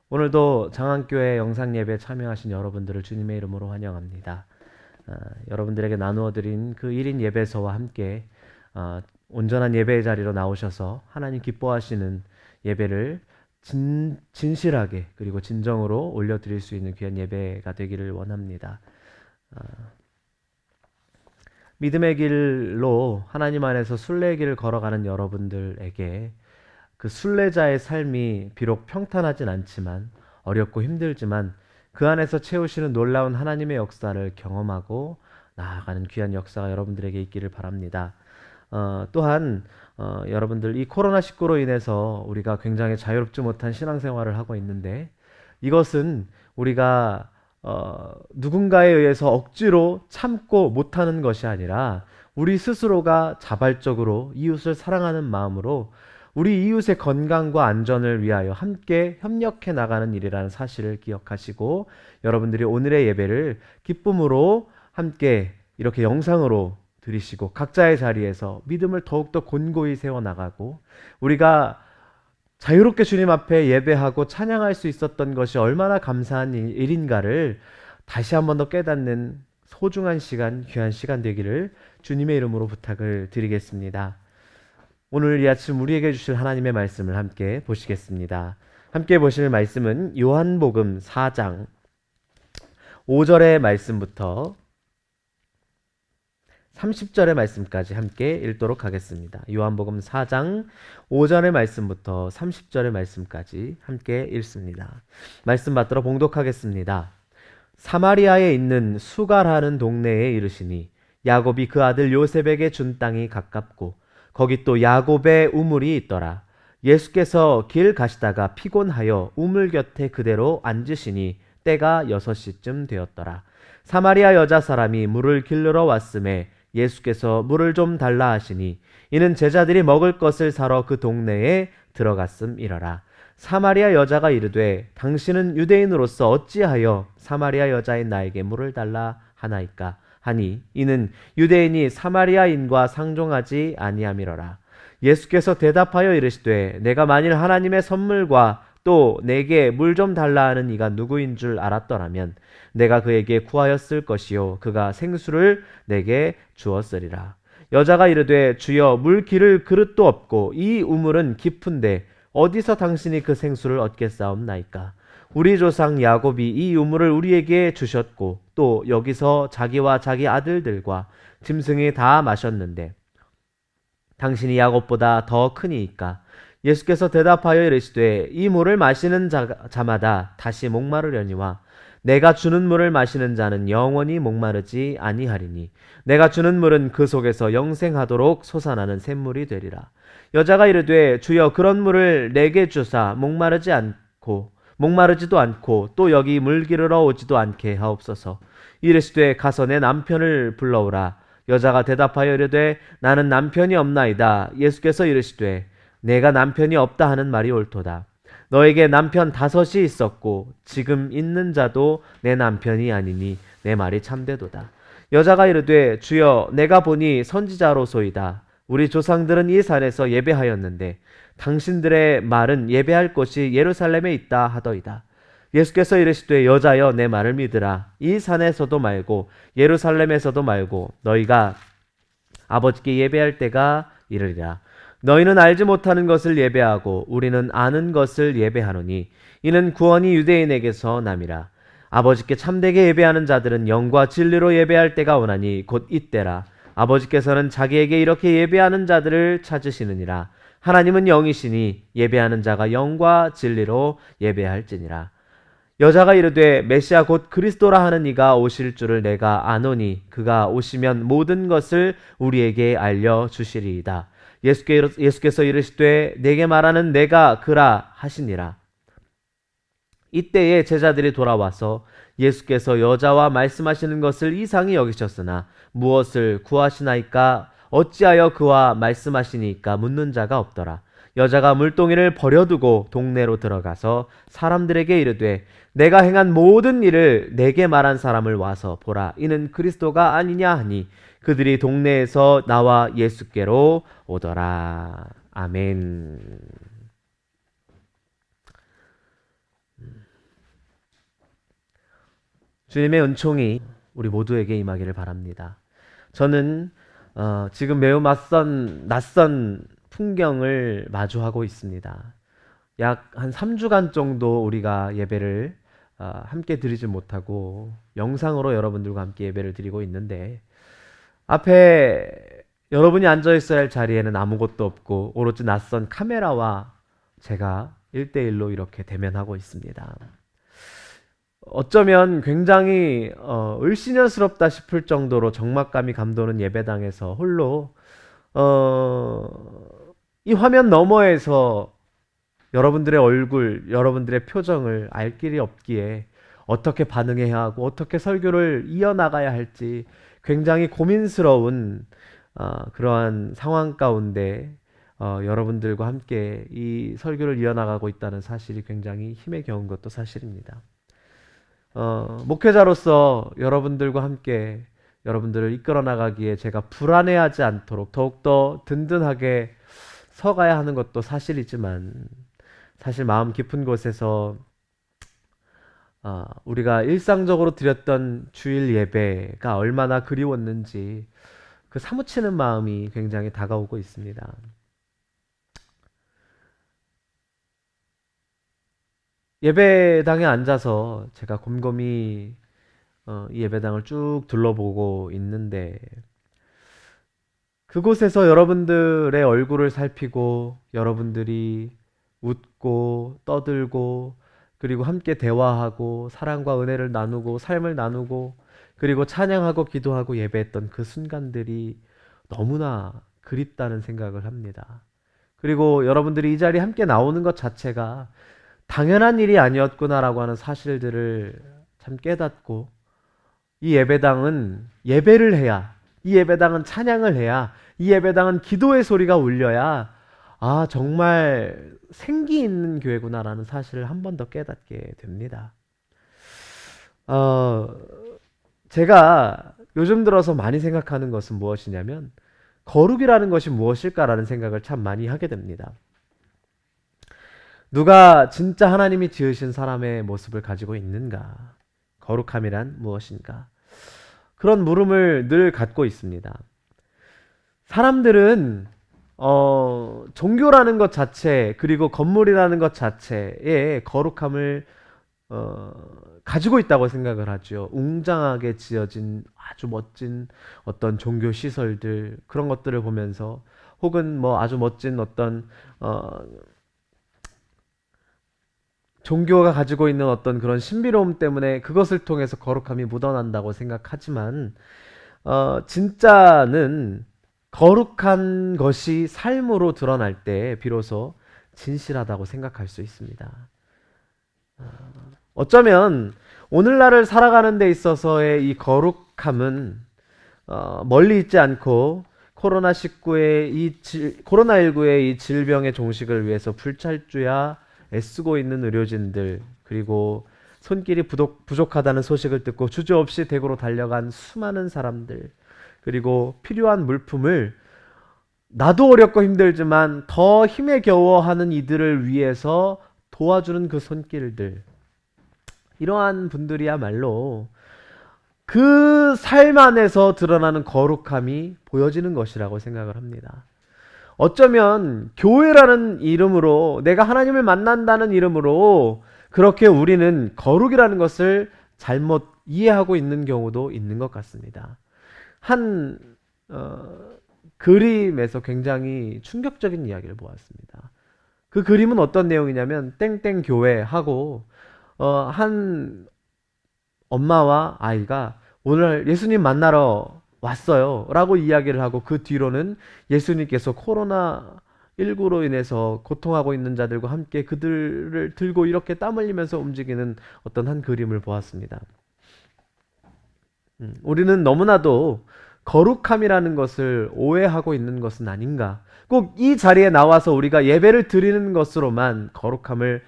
오늘도 장안교회 영상예배 참여하신 여러분들을 주님의 이름으로 환영합니다. 여러분들에게 나누어 드린 그 1인 예배서와 함께 온전한 예배의 자리로 나오셔서 하나님 기뻐하시는 예배를 진실하게 그리고 진정으로 올려드릴 수 있는 귀한 예배가 되기를 원합니다. 믿음의 길로 하나님 안에서 순례의 길을 걸어가는 여러분들에게 그 순례자의 삶이 비록 평탄하진 않지만 어렵고 힘들지만 그 안에서 채우시는 놀라운 하나님의 역사를 경험하고 나아가는 귀한 역사가 여러분들에게 있기를 바랍니다. 또한 여러분들 이 코로나19로 인해서 우리가 굉장히 자유롭지 못한 신앙생활을 하고 있는데 이것은 우리가 누군가에 의해서 억지로 참고 못하는 것이 아니라 우리 스스로가 자발적으로 이웃을 사랑하는 마음으로 우리 이웃의 건강과 안전을 위하여 함께 협력해 나가는 일이라는 사실을 기억하시고 여러분들이 오늘의 예배를 기쁨으로 함께 이렇게 영상으로 드리시고 각자의 자리에서 믿음을 더욱더 곤고히 세워나가고 우리가 자유롭게 주님 앞에 예배하고 찬양할 수 있었던 것이 얼마나 감사한 일인가를 다시 한 번 더 깨닫는 소중한 시간, 귀한 시간 되기를 주님의 이름으로 부탁을 드리겠습니다. 오늘 이 아침 우리에게 주실 하나님의 말씀을 함께 보시겠습니다. 함께 보실 말씀은 요한복음 4장 5절의 말씀부터 30절의 말씀까지 함께 읽도록 하겠습니다. 요한복음 4장 5절의 말씀부터 30절의 말씀까지 함께 읽습니다. 말씀 받들어 봉독하겠습니다. 사마리아에 있는 수갈하는 동네에 이르시니 야곱이 그 아들 요셉에게 준 땅이 가깝고 거기 또 야곱의 우물이 있더라. 예수께서 길 가시다가 피곤하여 우물 곁에 그대로 앉으시니 때가 6시쯤 되었더라. 사마리아 여자 사람이 물을 길르러 왔음에 예수께서 물을 좀 달라 하시니 이는 제자들이 먹을 것을 사러 그 동네에 들어갔음이러라. 사마리아 여자가 이르되 당신은 유대인으로서 어찌하여 사마리아 여자인 나에게 물을 달라 하나이까 하니 이는 유대인이 사마리아인과 상종하지 아니함이러라. 예수께서 대답하여 이르시되 내가 만일 하나님의 선물과 또 내게 물 좀 달라 하는 이가 누구인 줄 알았더라면 내가 그에게 구하였을 것이요 그가 생수를 내게 주었으리라. 여자가 이르되 주여 물 기를 그릇도 없고 이 우물은 깊은데 어디서 당신이 그 생수를 얻겠사옵나이까. 우리 조상 야곱이 이 우물을 우리에게 주셨고 또 여기서 자기와 자기 아들들과 짐승이 다 마셨는데 당신이 야곱보다 더 크니이까. 예수께서 대답하여 이르시되 이 물을 마시는 자마다 다시 목마르려니와 내가 주는 물을 마시는 자는 영원히 목마르지 아니하리니 내가 주는 물은 그 속에서 영생하도록 솟아나는 샘물이 되리라. 여자가 이르되 주여 그런 물을 내게 주사 목마르지도 않고 또 여기 물 기르러 오지도 않게 하옵소서. 이르시되 가서 내 남편을 불러오라. 여자가 대답하여 이르되 나는 남편이 없나이다. 예수께서 이르시되 내가 남편이 없다 하는 말이 옳도다. 너에게 남편 5이 있었고 지금 있는 자도 내 남편이 아니니 내 말이 참되도다. 여자가 이르되 주여 내가 보니 선지자로소이다. 우리 조상들은 이 산에서 예배하였는데 당신들의 말은 예배할 곳이 예루살렘에 있다 하더이다. 예수께서 이르시되 여자여 내 말을 믿으라. 이 산에서도 말고 예루살렘에서도 말고 너희가 아버지께 예배할 때가 이르리라. 너희는 알지 못하는 것을 예배하고 우리는 아는 것을 예배하노니 이는 구원이 유대인에게서 남이라. 아버지께 참되게 예배하는 자들은 영과 진리로 예배할 때가 오나니 곧 이때라. 아버지께서는 자기에게 이렇게 예배하는 자들을 찾으시느니라. 하나님은 영이시니 예배하는 자가 영과 진리로 예배할지니라. 여자가 이르되 메시아 곧 그리스도라 하는 이가 오실 줄을 내가 아노니 그가 오시면 모든 것을 우리에게 알려주시리이다. 예수께서 이르시되 내게 말하는 내가 그라 하시니라. 이때에 제자들이 돌아와서 예수께서 여자와 말씀하시는 것을 이상히 여기셨으나 무엇을 구하시나이까 어찌하여 그와 말씀하시니까 묻는 자가 없더라. 여자가 물동이를 버려두고 동네로 들어가서 사람들에게 이르되 내가 행한 모든 일을 내게 말한 사람을 와서 보라. 이는 그리스도가 아니냐 하니 그들이 동네에서 나와 예수께로 오더라. 아멘. 주님의 은총이 우리 모두에게 임하기를 바랍니다. 저는 지금 매우 낯선 풍경을 마주하고 있습니다. 약 한 3주간 정도 우리가 예배를 함께 드리지 못하고 영상으로 여러분들과 함께 예배를 드리고 있는데, 앞에 여러분이 앉아 있어야 할 자리에는 아무것도 없고 오로지 낯선 카메라와 제가 1대1로 이렇게 대면하고 있습니다. 어쩌면 굉장히 을씨년스럽다 싶을 정도로 적막감이 감도는 예배당에서 홀로 이 화면 너머에서 여러분들의 얼굴, 여러분들의 표정을 알 길이 없기에 어떻게 반응해야 하고 어떻게 설교를 이어나가야 할지 굉장히 고민스러운 그러한 상황 가운데 여러분들과 함께 이 설교를 이어나가고 있다는 사실이 굉장히 힘에 겨운 것도 사실입니다. 목회자로서 여러분들과 함께 여러분들을 이끌어 나가기에 제가 불안해하지 않도록 더욱더 든든하게 서가야 하는 것도 사실이지만, 사실 마음 깊은 곳에서 우리가 일상적으로 드렸던 주일 예배가 얼마나 그리웠는지 그 사무치는 마음이 굉장히 다가오고 있습니다. 예배당에 앉아서 제가 곰곰이 이 예배당을 쭉 둘러보고 있는데, 그곳에서 여러분들의 얼굴을 살피고 여러분들이 웃고 떠들고 그리고 함께 대화하고 사랑과 은혜를 나누고 삶을 나누고 그리고 찬양하고 기도하고 예배했던 그 순간들이 너무나 그립다는 생각을 합니다. 그리고 여러분들이 이 자리에 함께 나오는 것 자체가 당연한 일이 아니었구나라고 하는 사실들을 참 깨닫고, 이 예배당은 예배를 해야, 이 예배당은 찬양을 해야, 이 예배당은 기도의 소리가 울려야 정말 생기 있는 교회구나라는 사실을 한 번 더 깨닫게 됩니다. 제가 요즘 들어서 많이 생각하는 것은 무엇이냐면, 거룩이라는 것이 무엇일까라는 생각을 참 많이 하게 됩니다. 누가 진짜 하나님이 지으신 사람의 모습을 가지고 있는가? 거룩함이란 무엇인가? 그런 물음을 늘 갖고 있습니다. 사람들은 종교라는 것 자체, 그리고 건물이라는 것 자체에 거룩함을 가지고 있다고 생각을 하죠. 웅장하게 지어진 아주 멋진 어떤 종교 시설들, 그런 것들을 보면서, 혹은 뭐 아주 멋진 어떤 종교가 가지고 있는 어떤 그런 신비로움 때문에 그것을 통해서 거룩함이 묻어난다고 생각하지만, 진짜는 거룩한 것이 삶으로 드러날 때 비로소 진실하다고 생각할 수 있습니다. 어쩌면 오늘날을 살아가는 데 있어서의 이 거룩함은 멀리 있지 않고 코로나19의 이 질병의 종식을 위해서 불찰주야 애쓰고 있는 의료진들, 그리고 손길이 부족하다는 소식을 듣고 주저없이 대구로 달려간 수많은 사람들, 그리고 필요한 물품을 나도 어렵고 힘들지만 더 힘에 겨워하는 이들을 위해서 도와주는 그 손길들, 이러한 분들이야말로 그 삶 안에서 드러나는 거룩함이 보여지는 것이라고 생각을 합니다. 어쩌면 교회라는 이름으로, 내가 하나님을 만난다는 이름으로 그렇게 우리는 거룩이라는 것을 잘못 이해하고 있는 경우도 있는 것 같습니다. 한 그림에서 굉장히 충격적인 이야기를 보았습니다. 그 그림은 어떤 내용이냐면, 땡땡 교회하고 한 엄마와 아이가 오늘 예수님 만나러 왔어요 라고 이야기를 하고, 그 뒤로는 예수님께서 코로나19로 인해서 고통하고 있는 자들과 함께 그들을 들고 이렇게 땀 흘리면서 움직이는 어떤 한 그림을 보았습니다. 우리는 너무나도 거룩함이라는 것을 오해하고 있는 것은 아닌가, 꼭 이 자리에 나와서 우리가 예배를 드리는 것으로만 거룩함을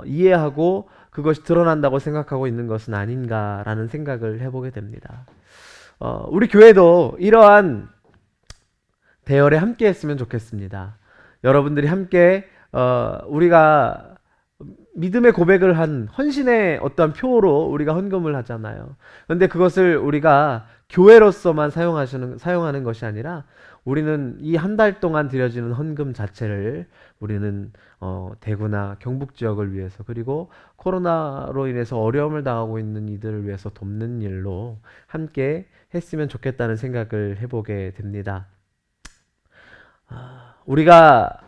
이해하고 그것이 드러난다고 생각하고 있는 것은 아닌가라는 생각을 해보게 됩니다. 우리 교회도 이러한 대열에 함께 했으면 좋겠습니다. 여러분들이 함께 우리가 믿음의 고백을 한 헌신의 어떤 표로 우리가 헌금을 하잖아요. 그런데 그것을 우리가 교회로서만 사용하는 것이 아니라 우리는 이 한 달 동안 드려지는 헌금 자체를 우리는 대구나 경북 지역을 위해서, 그리고 코로나로 인해서 어려움을 당하고 있는 이들을 위해서 돕는 일로 함께 했으면 좋겠다는 생각을 해보게 됩니다. 우리가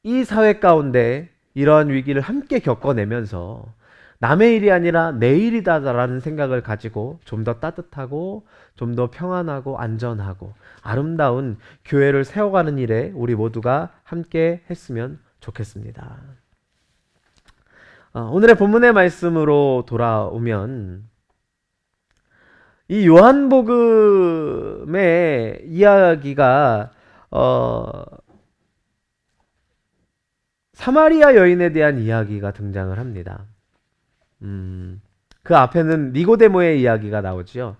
이 사회 가운데 이러한 위기를 함께 겪어내면서 남의 일이 아니라 내 일이다라는 생각을 가지고 좀 더 따뜻하고 좀 더 평안하고 안전하고 아름다운 교회를 세워가는 일에 우리 모두가 함께 했으면 좋겠습니다. 오늘의 본문의 말씀으로 돌아오면 이 요한복음의 이야기가 사마리아 여인에 대한 이야기가 등장을 합니다. 그 앞에는 니고데모의 이야기가 나오지요.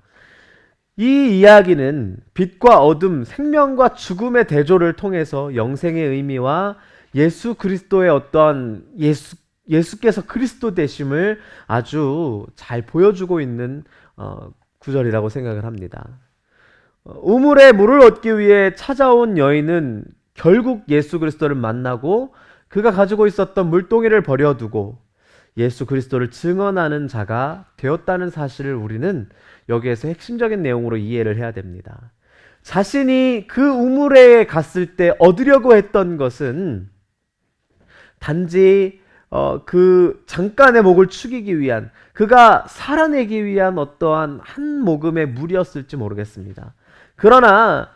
이 이야기는 빛과 어둠, 생명과 죽음의 대조를 통해서 영생의 의미와 예수 그리스도의 어떠한 예수께서 그리스도 되심을 아주 잘 보여주고 있는 구절이라고 생각을 합니다. 우물에 물을 얻기 위해 찾아온 여인은 결국 예수 그리스도를 만나고 그가 가지고 있었던 물동이를 버려두고 예수 그리스도를 증언하는 자가 되었다는 사실을 우리는 여기에서 핵심적인 내용으로 이해를 해야 됩니다. 자신이 그 우물에 갔을 때 얻으려고 했던 것은 단지 그 잠깐의 목을 축이기 위한, 그가 살아내기 위한 어떠한 한 모금의 물이었을지 모르겠습니다. 그러나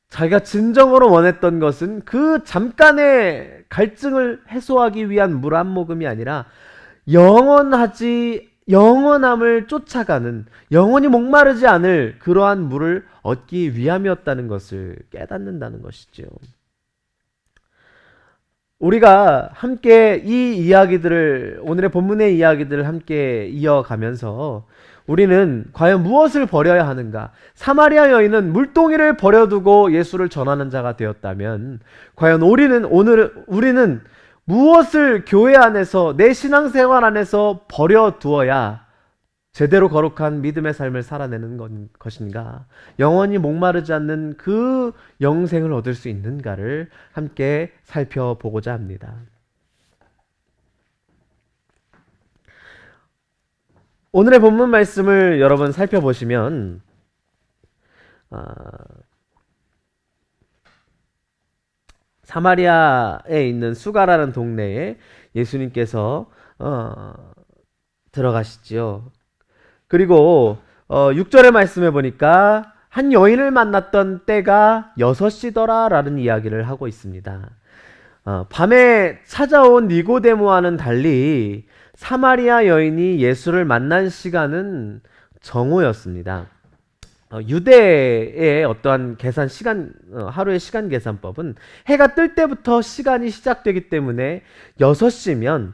자기가 진정으로 원했던 것은 그 잠깐의 갈증을 해소하기 위한 물 한 모금이 아니라 영원함을 쫓아가는, 영원히 목마르지 않을 그러한 물을 얻기 위함이었다는 것을 깨닫는다는 것이죠. 우리가 함께 이 이야기들을, 오늘의 본문의 이야기들을 함께 이어가면서 우리는 과연 무엇을 버려야 하는가? 사마리아 여인은 물동이를 버려두고 예수를 전하는 자가 되었다면 과연 우리는 무엇을 교회 안에서, 내 신앙생활 안에서 버려두어야 제대로 거룩한 믿음의 삶을 살아내는 것인가? 영원히 목마르지 않는 그 영생을 얻을 수 있는가를 함께 살펴보고자 합니다. 오늘의 본문 말씀을 여러분 살펴보시면 사마리아에 있는 수가라는 동네에 예수님께서 들어가시지요. 그리고 6절의 말씀에 보니까 한 여인을 만났던 때가 6시더라 라는 이야기를 하고 있습니다. 밤에 찾아온 니고데모와는 달리 사마리아 여인이 예수를 만난 시간은 정오였습니다. 유대의 어떠한 하루의 시간 계산법은 해가 뜰 때부터 시간이 시작되기 때문에 6시면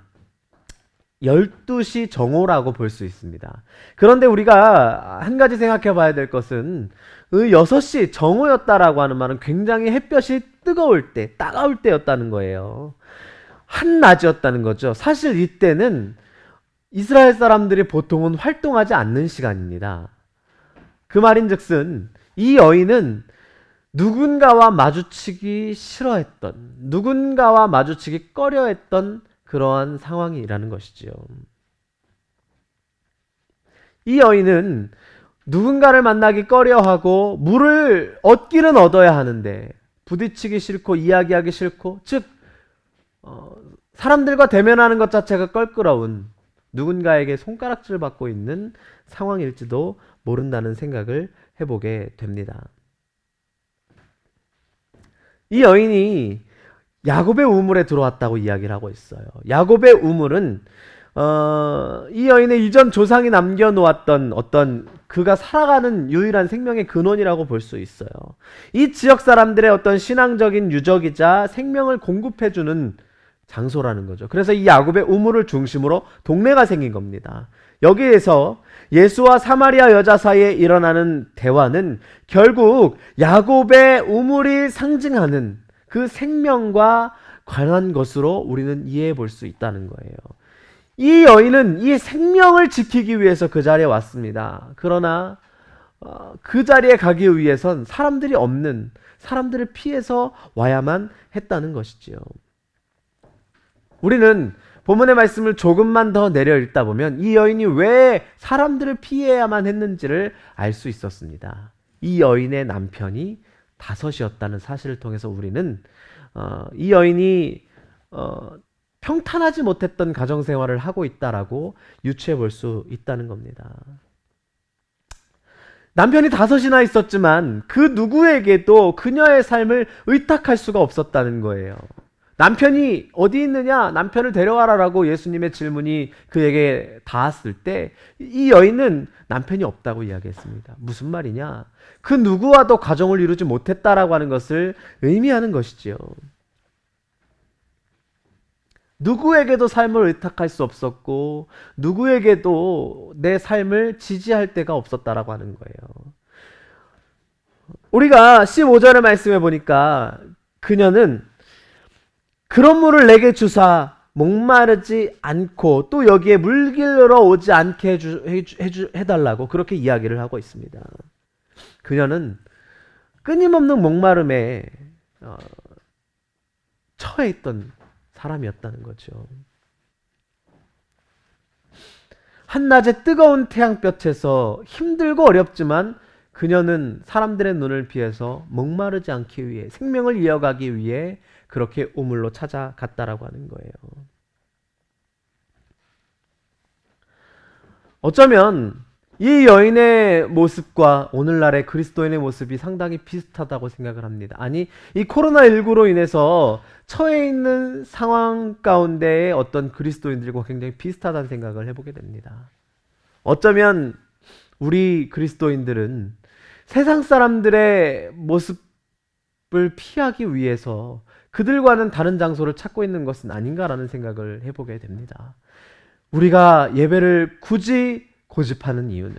12시 정오라고 볼 수 있습니다. 그런데 우리가 한 가지 생각해 봐야 될 것은 6시 정오였다라고 하는 말은 굉장히 햇볕이 뜨거울 때, 따가울 때였다는 거예요. 한낮이었다는 거죠. 사실 이때는 이스라엘 사람들이 보통은 활동하지 않는 시간입니다. 그 말인즉슨 이 여인은 누군가와 마주치기 싫어했던, 누군가와 마주치기 꺼려했던 그러한 상황이라는 것이지요. 이 여인은 누군가를 만나기 꺼려하고 물을 얻기는 얻어야 하는데 부딪히기 싫고 이야기하기 싫고, 즉 사람들과 대면하는 것 자체가 껄끄러운, 누군가에게 손가락질 받고 있는 상황일지도 모른다는 생각을 해보게 됩니다. 이 여인이 야곱의 우물에 들어왔다고 이야기를 하고 있어요. 야곱의 우물은 이 여인의 이전 조상이 남겨놓았던 어떤 그가 살아가는 유일한 생명의 근원이라고 볼 수 있어요. 이 지역 사람들의 어떤 신앙적인 유적이자 생명을 공급해주는 장소라는 거죠. 그래서 이 야곱의 우물을 중심으로 동네가 생긴 겁니다. 여기에서 예수와 사마리아 여자 사이에 일어나는 대화는 결국 야곱의 우물이 상징하는 그 생명과 관한 것으로 우리는 이해해 볼 수 있다는 거예요. 이 여인은 이 생명을 지키기 위해서 그 자리에 왔습니다. 그러나 그 자리에 가기 위해선 사람들이 없는, 사람들을 피해서 와야만 했다는 것이지요. 우리는 본문의 말씀을 조금만 더 내려 읽다 보면 이 여인이 왜 사람들을 피해야만 했는지를 알 수 있었습니다. 이 여인의 남편이 다섯이었다는 사실을 통해서 우리는 이 여인이 평탄하지 못했던 가정생활을 하고 있다라고 유추해 볼 수 있다는 겁니다. 남편이 다섯이나 있었지만 그 누구에게도 그녀의 삶을 의탁할 수가 없었다는 거예요. 남편이 어디 있느냐? 남편을 데려와라라고 예수님의 질문이 그에게 닿았을 때 이 여인은 남편이 없다고 이야기했습니다. 무슨 말이냐? 그 누구와도 가정을 이루지 못했다라고 하는 것을 의미하는 것이지요. 누구에게도 삶을 의탁할 수 없었고 누구에게도 내 삶을 지지할 데가 없었다라고 하는 거예요. 우리가 15절의 말씀에 보니까 그녀는 그런 물을 내게 주사 목마르지 않고 또 여기에 물 길러 오지 않게 해달라고 그렇게 이야기를 하고 있습니다. 그녀는 끊임없는 목마름에 처해 있던 사람이었다는 거죠. 한낮의 뜨거운 태양볕에서 힘들고 어렵지만 그녀는 사람들의 눈을 피해서 목마르지 않기 위해, 생명을 이어가기 위해 그렇게 우물로 찾아갔다라고 하는 거예요. 어쩌면 이 여인의 모습과 오늘날의 그리스도인의 모습이 상당히 비슷하다고 생각을 합니다. 아니, 이 코로나19로 인해서 처해 있는 상황 가운데의 어떤 그리스도인들과 굉장히 비슷하다는 생각을 해보게 됩니다. 어쩌면 우리 그리스도인들은 세상 사람들의 모습을 피하기 위해서 그들과는 다른 장소를 찾고 있는 것은 아닌가라는 생각을 해보게 됩니다. 우리가 예배를 굳이 고집하는 이유는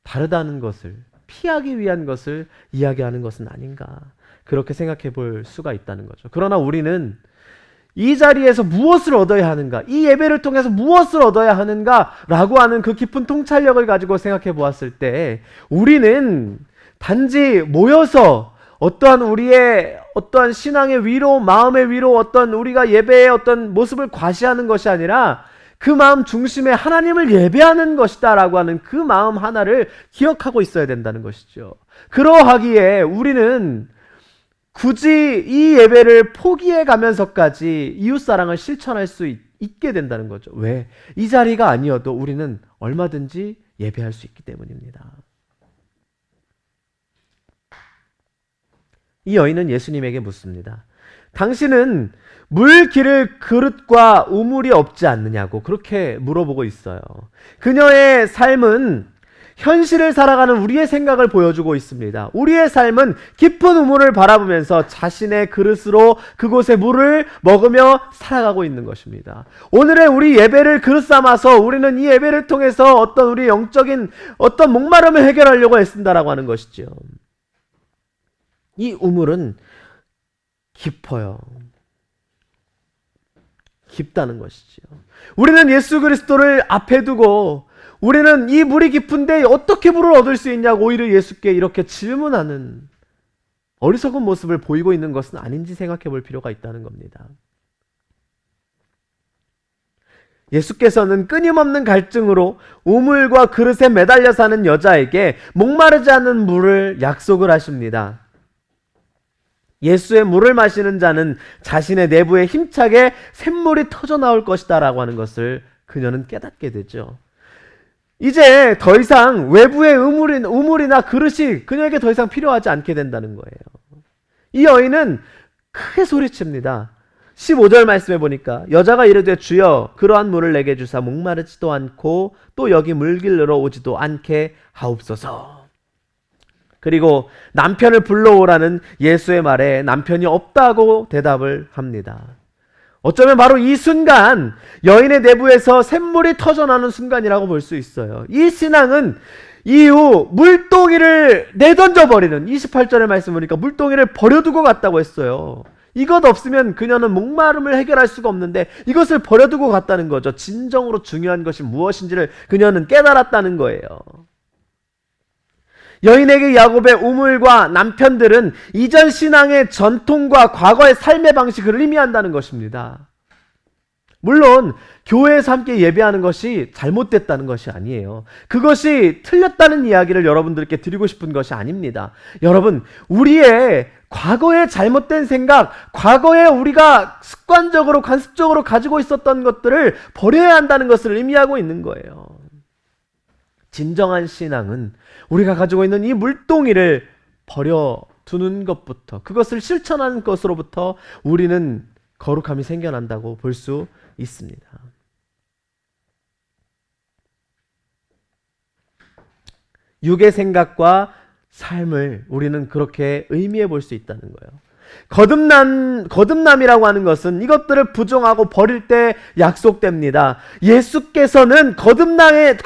다르다는 것을, 피하기 위한 것을 이야기하는 것은 아닌가, 그렇게 생각해 볼 수가 있다는 거죠. 그러나 우리는 이 자리에서 무엇을 얻어야 하는가, 이 예배를 통해서 무엇을 얻어야 하는가 라고 하는 그 깊은 통찰력을 가지고 생각해 보았을 때 우리는 단지 모여서 어떠한 우리의 어떠한 신앙의 위로, 마음의 위로, 어떤 우리가 예배의 어떤 모습을 과시하는 것이 아니라 그 마음 중심에 하나님을 예배하는 것이다 라고 하는 그 마음 하나를 기억하고 있어야 된다는 것이죠. 그러하기에 우리는 굳이 이 예배를 포기해 가면서까지 이웃사랑을 실천할 수 있게 된다는 거죠. 왜? 이 자리가 아니어도 우리는 얼마든지 예배할 수 있기 때문입니다. 이 여인은 예수님에게 묻습니다. 당신은 물 기를 그릇과 우물이 없지 않느냐고 그렇게 물어보고 있어요. 그녀의 삶은 현실을 살아가는 우리의 생각을 보여주고 있습니다. 우리의 삶은 깊은 우물을 바라보면서 자신의 그릇으로 그곳에 물을 먹으며 살아가고 있는 것입니다. 오늘의 우리 예배를 그릇 삼아서 우리는 이 예배를 통해서 어떤 우리 영적인 어떤 목마름을 해결하려고 애쓴다라고 하는 것이죠. 이 우물은 깊어요. 깊다는 것이죠. 우리는 예수 그리스도를 앞에 두고 우리는 이 물이 깊은데 어떻게 물을 얻을 수 있냐고 오히려 예수께 이렇게 질문하는 어리석은 모습을 보이고 있는 것은 아닌지 생각해 볼 필요가 있다는 겁니다. 예수께서는 끊임없는 갈증으로 우물과 그릇에 매달려 사는 여자에게 목마르지 않은 물을 약속을 하십니다. 예수의 물을 마시는 자는 자신의 내부에 힘차게 샘물이 터져 나올 것이다 라고 하는 것을 그녀는 깨닫게 되죠. 이제 더 이상 외부의 우물이나 그릇이 그녀에게 더 이상 필요하지 않게 된다는 거예요. 이 여인은 크게 소리칩니다. 15절 말씀에 보니까 여자가 이르되 주여 그러한 물을 내게 주사 목마르지도 않고 또 여기 물 길러 오지도 않게 하옵소서. 그리고 남편을 불러오라는 예수의 말에 남편이 없다고 대답을 합니다. 어쩌면 바로 이 순간 여인의 내부에서 샘물이 터져나오는 순간이라고 볼 수 있어요. 이 신앙은 이후 물동이를 내던져 버리는 28절의 말씀 보니까 물동이를 버려두고 갔다고 했어요. 이것 없으면 그녀는 목마름을 해결할 수가 없는데 이것을 버려두고 갔다는 거죠. 진정으로 중요한 것이 무엇인지를 그녀는 깨달았다는 거예요. 여인에게 야곱의 우물과 남편들은 이전 신앙의 전통과 과거의 삶의 방식을 의미한다는 것입니다. 물론 교회에서 함께 예배하는 것이 잘못됐다는 것이 아니에요. 그것이 틀렸다는 이야기를 여러분들께 드리고 싶은 것이 아닙니다. 여러분, 우리의 과거의 잘못된 생각, 과거에 우리가 습관적으로 관습적으로 가지고 있었던 것들을 버려야 한다는 것을 의미하고 있는 거예요. 진정한 신앙은 우리가 가지고 있는 이 물동이를 버려두는 것부터, 그것을 실천하는 것으로부터 우리는 거룩함이 생겨난다고 볼 수 있습니다. 육의 생각과 삶을 우리는 그렇게 의미해 볼 수 있다는 거예요. 거듭남이라고 하는 것은 이것들을 부정하고 버릴 때 약속됩니다. 예수께서는 거듭남의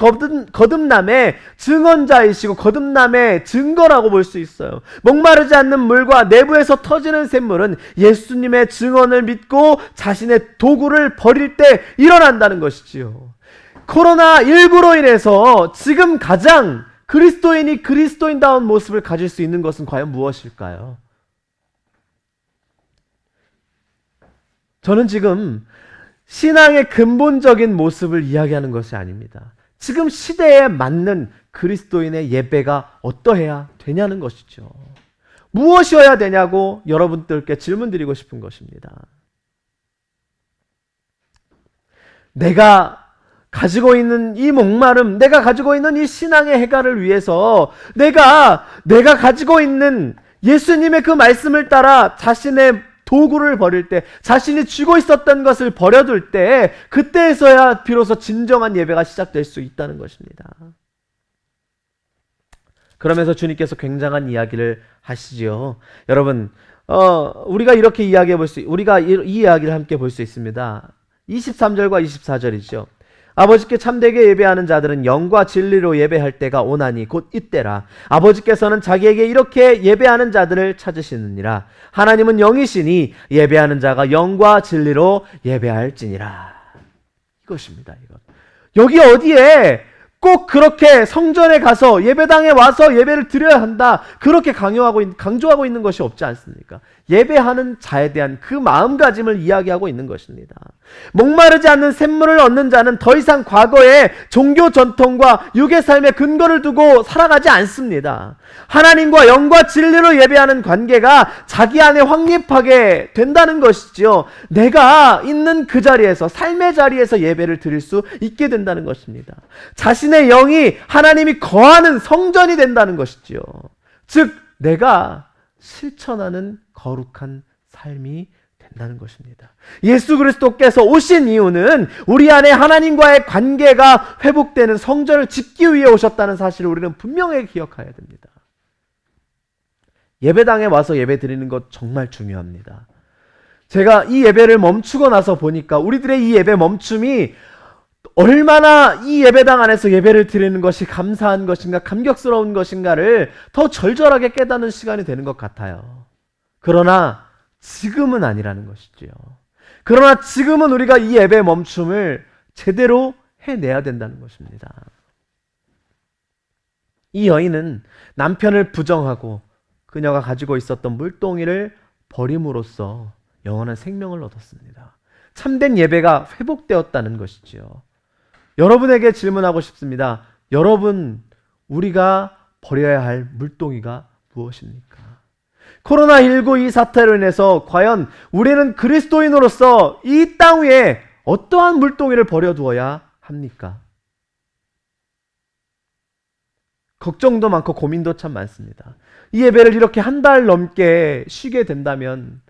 증언자이시고 거듭남의 증거라고 볼 수 있어요. 목마르지 않는 물과 내부에서 터지는 샘물은 예수님의 증언을 믿고 자신의 도구를 버릴 때 일어난다는 것이지요. 코로나19로 인해서 지금 가장 그리스도인이 그리스도인다운 모습을 가질 수 있는 것은 과연 무엇일까요? 저는 지금 신앙의 근본적인 모습을 이야기하는 것이 아닙니다. 지금 시대에 맞는 그리스도인의 예배가 어떠해야 되냐는 것이죠. 무엇이어야 되냐고 여러분들께 질문 드리고 싶은 것입니다. 내가 가지고 있는 이 목마름, 내가 가지고 있는 이 신앙의 해결을 위해서 내가 가지고 있는 예수님의 그 말씀을 따라 자신의 도구를 버릴 때, 자신이 쥐고 있었던 것을 버려둘 때, 그때에서야 비로소 진정한 예배가 시작될 수 있다는 것입니다. 그러면서 주님께서 굉장한 이야기를 하시지요. 여러분, 우리가 이렇게 우리가 이 이야기를 함께 볼 수 있습니다. 23절과 24절이죠. 아버지께 참되게 예배하는 자들은 영과 진리로 예배할 때가 오나니 곧 이때라. 아버지께서는 자기에게 이렇게 예배하는 자들을 찾으시느니라. 하나님은 영이시니 예배하는 자가 영과 진리로 예배할지니라. 이것입니다. 이것. 여기 어디에 꼭 그렇게 성전에 가서 예배당에 와서 예배를 드려야 한다, 그렇게 강조하고 있는 것이 없지 않습니까? 예배하는 자에 대한 그 마음가짐을 이야기하고 있는 것입니다. 목마르지 않는 샘물을 얻는 자는 더 이상 과거의 종교 전통과 육의 삶의 근거를 두고 살아가지 않습니다. 하나님과 영과 진리로 예배하는 관계가 자기 안에 확립하게 된다는 것이지요. 내가 있는 그 자리에서, 삶의 자리에서 예배를 드릴 수 있게 된다는 것입니다. 자신의 영이 하나님이 거하는 성전이 된다는 것이지요. 즉 내가 실천하는 거룩한 삶이 된다는 것입니다. 예수 그리스도께서 오신 이유는 우리 안에 하나님과의 관계가 회복되는 성전을 짓기 위해 오셨다는 사실을 우리는 분명하게 기억해야 됩니다. 예배당에 와서 예배 드리는 것 정말 중요합니다. 제가 이 예배를 멈추고 나서 보니까 우리들의 이 예배 멈춤이 얼마나 이 예배당 안에서 예배를 드리는 것이 감사한 것인가, 감격스러운 것인가를 더 절절하게 깨닫는 시간이 되는 것 같아요. 그러나 지금은 아니라는 것이지요. 그러나 지금은 우리가 이 예배 멈춤을 제대로 해내야 된다는 것입니다. 이 여인은 남편을 부정하고 그녀가 가지고 있었던 물동이를 버림으로써 영원한 생명을 얻었습니다. 참된 예배가 회복되었다는 것이지요. 여러분에게 질문하고 싶습니다. 여러분, 우리가 버려야 할 물동이가 무엇입니까? 코로나19 이 사태로 인해서 과연 우리는 그리스도인으로서 이 땅 위에 어떠한 물동이를 버려두어야 합니까? 걱정도 많고 고민도 참 많습니다. 이 예배를 이렇게 한 달 넘게 쉬게 된다면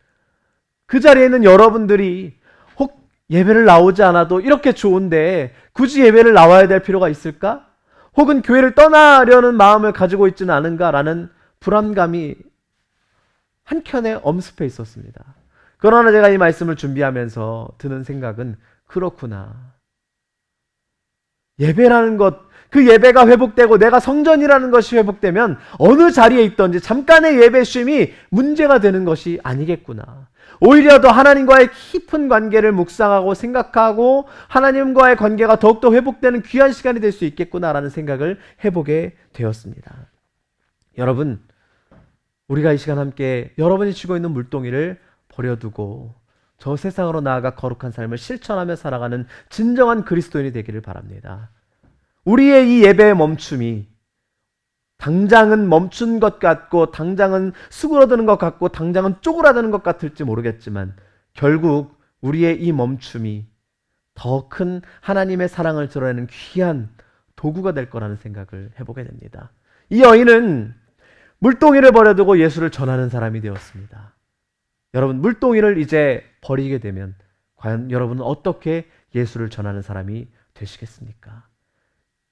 그 자리에 있는 여러분들이 혹 예배를 나오지 않아도 이렇게 좋은데 굳이 예배를 나와야 될 필요가 있을까? 혹은 교회를 떠나려는 마음을 가지고 있지는 않은가라는 불안감이 한켠에 엄습해 있었습니다. 그러나 제가 이 말씀을 준비하면서 드는 생각은 그렇구나. 예배라는 것, 그 예배가 회복되고 내가 성전이라는 것이 회복되면 어느 자리에 있든지 잠깐의 예배 쉼이 문제가 되는 것이 아니겠구나. 오히려 더 하나님과의 깊은 관계를 묵상하고 생각하고 하나님과의 관계가 더욱더 회복되는 귀한 시간이 될 수 있겠구나라는 생각을 해보게 되었습니다. 여러분, 우리가 이 시간 함께 여러분이 쥐고 있는 물동이를 버려두고 저 세상으로 나아가 거룩한 삶을 실천하며 살아가는 진정한 그리스도인이 되기를 바랍니다. 우리의 이 예배의 멈춤이 당장은 멈춘 것 같고 당장은 수그러드는 것 같고 당장은 쪼그라드는 것 같을지 모르겠지만 결국 우리의 이 멈춤이 더 큰 하나님의 사랑을 드러내는 귀한 도구가 될 거라는 생각을 해보게 됩니다. 이 여인은 물동이를 버려두고 예수를 전하는 사람이 되었습니다. 여러분, 물동이를 이제 버리게 되면 과연 여러분은 어떻게 예수를 전하는 사람이 되시겠습니까?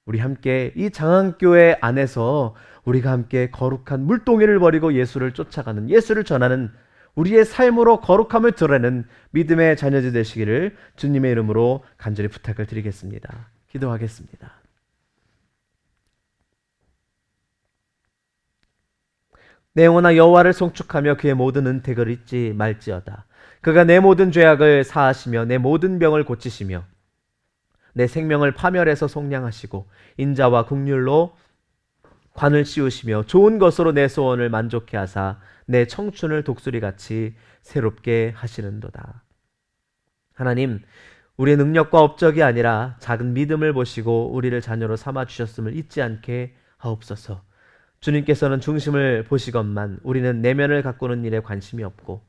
우리 함께 이 장안교회 안에서 우리가 함께 거룩한 물동이를 버리고 예수를 쫓아가는, 예수를 전하는 우리의 삶으로 거룩함을 드러내는 믿음의 자녀들 되시기를 주님의 이름으로 간절히 부탁을 드리겠습니다. 기도하겠습니다. 내 영혼아 여호와를 송축하며 그의 모든 은택을 잊지 말지어다. 그가 내 모든 죄악을 사하시며 내 모든 병을 고치시며 내 생명을 파멸해서 속량하시고 인자와 긍휼로 관을 씌우시며 좋은 것으로 내 소원을 만족케 하사 내 청춘을 독수리같이 새롭게 하시는도다. 하나님, 우리의 능력과 업적이 아니라 작은 믿음을 보시고 우리를 자녀로 삼아 주셨음을 잊지 않게 하옵소서. 주님께서는 중심을 보시건만 우리는 내면을 가꾸는 일에 관심이 없고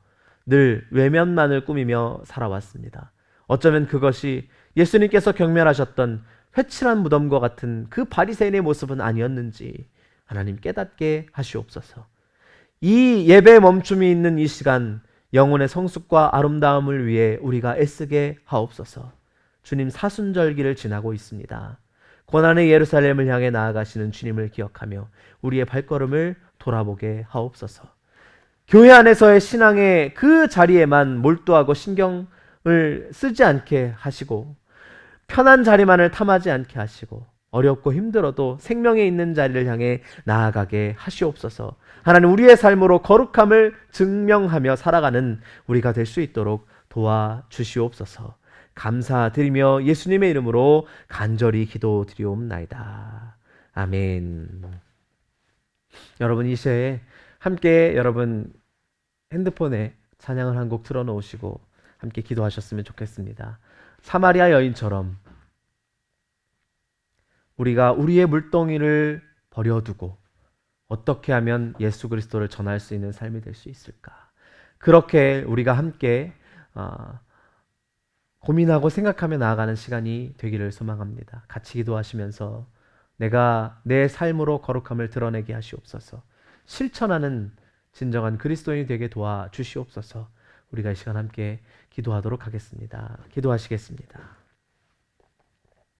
늘 외면만을 꾸미며 살아왔습니다. 어쩌면 그것이 예수님께서 경멸하셨던 회칠한 무덤과 같은 그 바리새인의 모습은 아니었는지 하나님 깨닫게 하시옵소서. 이 예배 멈춤이 있는 이 시간 영혼의 성숙과 아름다움을 위해 우리가 애쓰게 하옵소서. 주님 사순절기를 지나고 있습니다. 고난의 예루살렘을 향해 나아가시는 주님을 기억하며 우리의 발걸음을 돌아보게 하옵소서. 교회 안에서의 신앙의 그 자리에만 몰두하고 신경을 쓰지 않게 하시고 편한 자리만을 탐하지 않게 하시고 어렵고 힘들어도 생명에 있는 자리를 향해 나아가게 하시옵소서. 하나님, 우리의 삶으로 거룩함을 증명하며 살아가는 우리가 될 수 있도록 도와주시옵소서. 감사드리며 예수님의 이름으로 간절히 기도드리옵나이다. 아멘. 여러분, 이 시에 함께 여러분 핸드폰에 찬양을 한 곡 틀어놓으시고 함께 기도하셨으면 좋겠습니다. 사마리아 여인처럼 우리가 우리의 물동이를 버려두고 어떻게 하면 예수 그리스도를 전할 수 있는 삶이 될 수 있을까? 그렇게 우리가 함께 고민하고 생각하며 나아가는 시간이 되기를 소망합니다. 같이 기도하시면서 내가 내 삶으로 거룩함을 드러내게 하시옵소서. 실천하는 진정한 그리스도인이 되게 도와주시옵소서. 우리가 이 시간 함께 기도하도록 하겠습니다. 기도하시겠습니다.